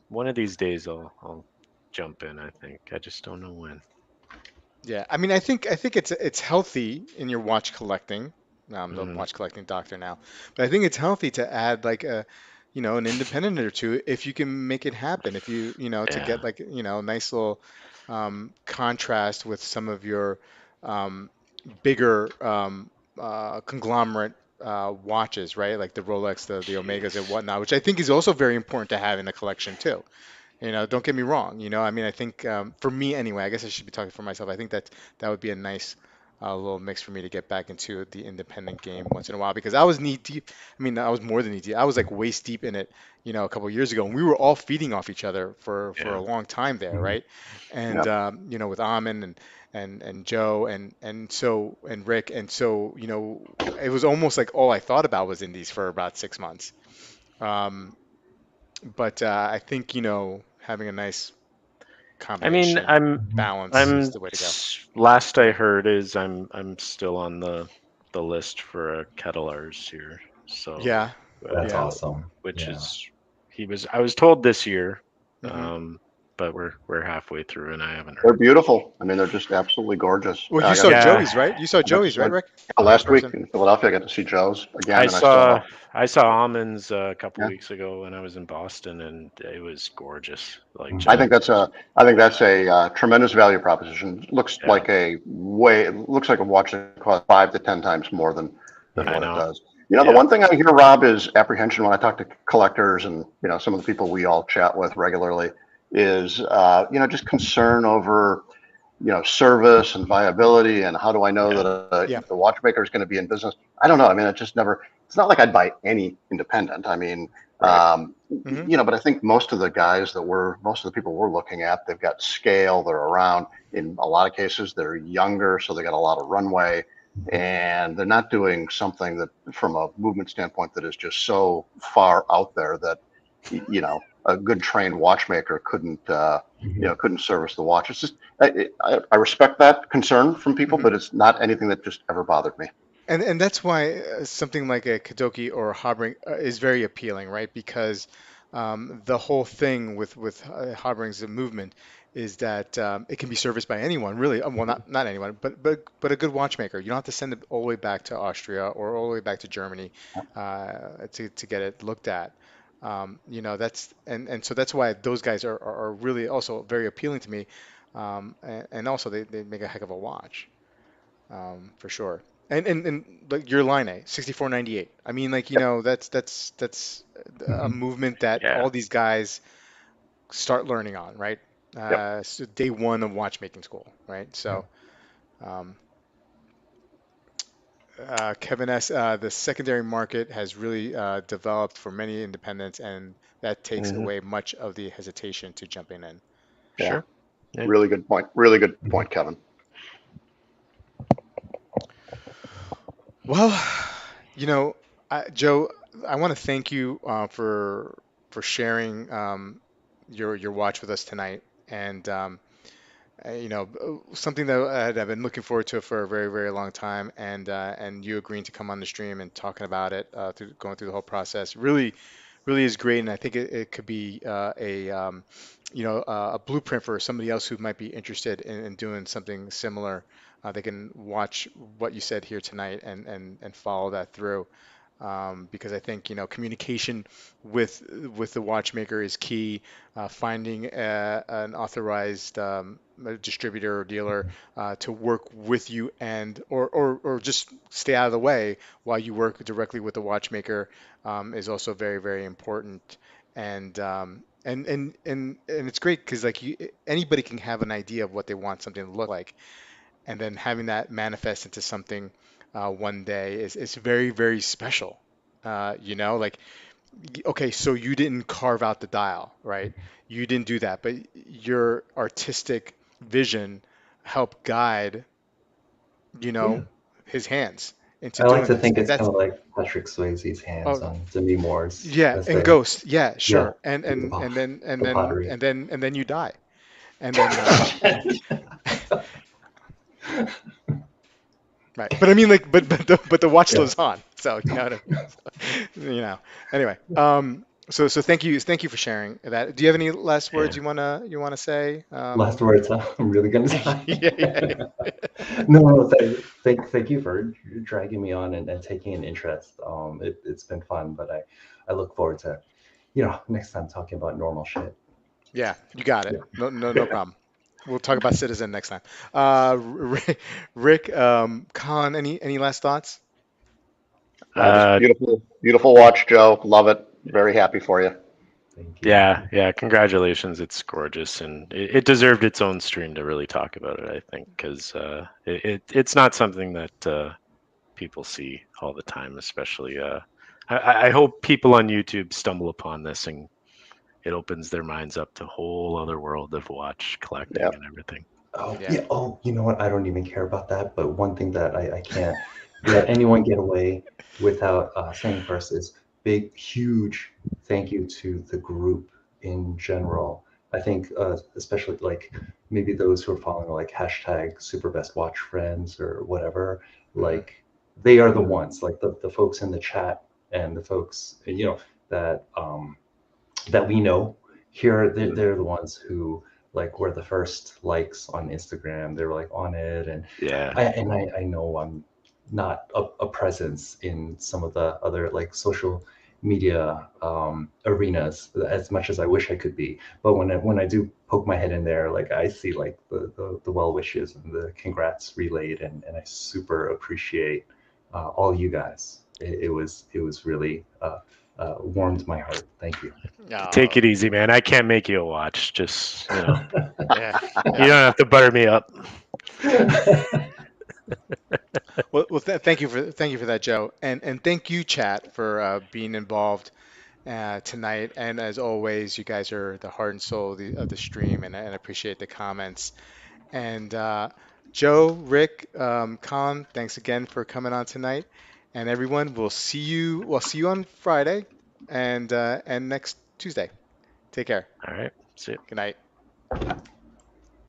one of these days I'll jump in. I think I just don't know when. Yeah, I mean, I think it's healthy in your watch collecting. I'm the Mm, watch collecting doctor now, but I think it's healthy to add like an independent or two if you can make it happen. If to yeah, get like, nice little contrast with some of your um, bigger conglomerate watches, right? Like the Rolex, the Omegas and whatnot, which I think is also very important to have in a collection too. Don't get me wrong. I mean, I think for me anyway, I guess I should be talking for myself. I think that would be a nice little mix for me to get back into the independent game once in a while because I was knee deep. I mean, I was more than knee deep. I was like waist deep in it, a couple of years ago, and we were all feeding off each other for yeah. a long time there, Hmm. right? And Yeah. with Amin and Joe and Rick, and so it was almost like all I thought about was indies for about 6 months. Um, but I think, having a nice I mean, combination balance is the way to go. last I heard is I'm still on the list for a kettlers here. So, Yeah, That's uh, yeah. awesome. which Yeah. is I was told this year, Hmm. but we're halfway through and I haven't They're heard. beautiful. I mean, they're just absolutely gorgeous. Well, you I got saw to see. Yeah, Joey's, right? You saw I got to Joey's, see right, Rick? In last week person? in Philadelphia. I got to see Joe's I again, and I saw saw. I saw almonds a couple Yeah, weeks ago when I was in Boston, and it was gorgeous. Like I just Hmm. think that's a. I think that's a tremendous value proposition. Looks yeah, like a way. Looks like a watch that costs 5 to 10 times more than I what Hmm. it know. does. The Yeah, one thing I hear, Rob, is apprehension when I talk to collectors and some of the people we all chat with regularly is just concern over service and viability and how do I know yeah, that Yeah. the watchmaker is going to be in business? I don't know. I mean, it just never. It's not like I'd buy any independent. I mean, right. Hmm. but I think most of the people we're looking at, they've got scale. They're around. In a lot of cases, they're younger, so they got a lot of runway, and they're not doing something that, from a movement standpoint, that is just so far out there that a good trained watchmaker couldn't service the watch. It's just I respect that concern from people, Hmm. but it's not anything that just ever bothered me. And that's why something like a Kadoki or a Habring is very appealing, right? Because the whole thing with Habring's movement is that it can be serviced by anyone, really. Well, not anyone, but a good watchmaker. You don't have to send it all the way back to Austria or all the way back to Germany to get it looked at. That's and so that's why those guys are really also very appealing to me. And also they make a heck of a watch for sure. And like your line A, 6498. I mean, like, that's a Hmm. movement that Yeah. all these guys start learning on, right? Yep. So day one of watchmaking school, right? So, um, Kevin S., the secondary market has really developed for many independents, and that takes Hmm. away much of the hesitation to jumping in. Yeah, Sure. Yeah. really good point. Really good Hmm. point, Kevin. Well, Joe, I want to thank you for sharing your watch with us tonight, and something that I've been looking forward to for a very very long time, and you agreeing to come on the stream and talking about it going through the whole process. Really, really is great, and I think it could be a blueprint for somebody else who might be interested in doing something similar. They can watch what you said here tonight and follow that through. Because I think communication with the watchmaker is key. Finding an authorized distributor or dealer to work with you and or just stay out of the way while you work directly with the watchmaker is also very, very important. And it's great because like anybody can have an idea of what they want something to look like, and then having that manifest into something one day is very, very special. Like okay, so you didn't carve out the dial, right? You didn't do that, but your artistic vision helped guide, you Yeah. know, his hands into I like doing to this, think and it's kind that's of like Patrick Swayze's hands oh, on Demi Moore's yeah, as and they, Ghost, yeah, yeah, sure, and with and and then and the then pottery. and then and then you die, and then right. But I mean, like, but the watch Yeah. lives on, so you know what I mean. Anyway, so thank you for sharing that. Do you have any last words Yeah. you wanna say? Last words, huh? I'm really gonna die. Yeah, yeah, No, no, thank you for dragging me on and taking an interest. It's been fun, but I look forward to, next time talking about normal shit. yeah. You got it. Yeah. No, no, no problem. We'll talk about Citizen next time. Rick, Colin, any last thoughts? Just Uh, beautiful, beautiful watch, Joe. Love it. Very happy for you. Thank you. yeah, yeah. Congratulations. It's gorgeous, and it deserved its own stream to really talk about it. I think because it's not something that people see all the time, especially. I hope people on YouTube stumble upon this and it opens their minds up to a whole other world of watch Yeah. collecting and everything. Oh, Yeah. yeah. Oh, you know what? I don't even care about that. But one thing that I can't let anyone get away without saying first is big, huge thank you to the group in general. I think, especially like maybe those who are following like hashtag super best watch friends or whatever, Hmm. like they are the ones, like the folks in the chat and the folks, that we know here, they're the ones who like were the first likes on Instagram. They were like on it, and Yeah, I know I'm not a presence in some of the other like social media arenas as much as I wish I could be. But when I do poke my head in there, like I see like the well wishes and the congrats relayed, and I super appreciate all you guys. It was really warmed my heart. Thank you. take Oh, it easy, man. I can't make you a watch. Just yeah, you yeah. don't have to butter me up. Well, thank you for that, Joe, and thank you, chat, for being involved tonight. And as always, you guys are the heart and soul of the stream, and I appreciate the comments. And Joe, Rick, Colin, thanks again for coming on tonight. And everyone, we'll see you on Friday and next Tuesday. Take care. All right. See ya. Good night.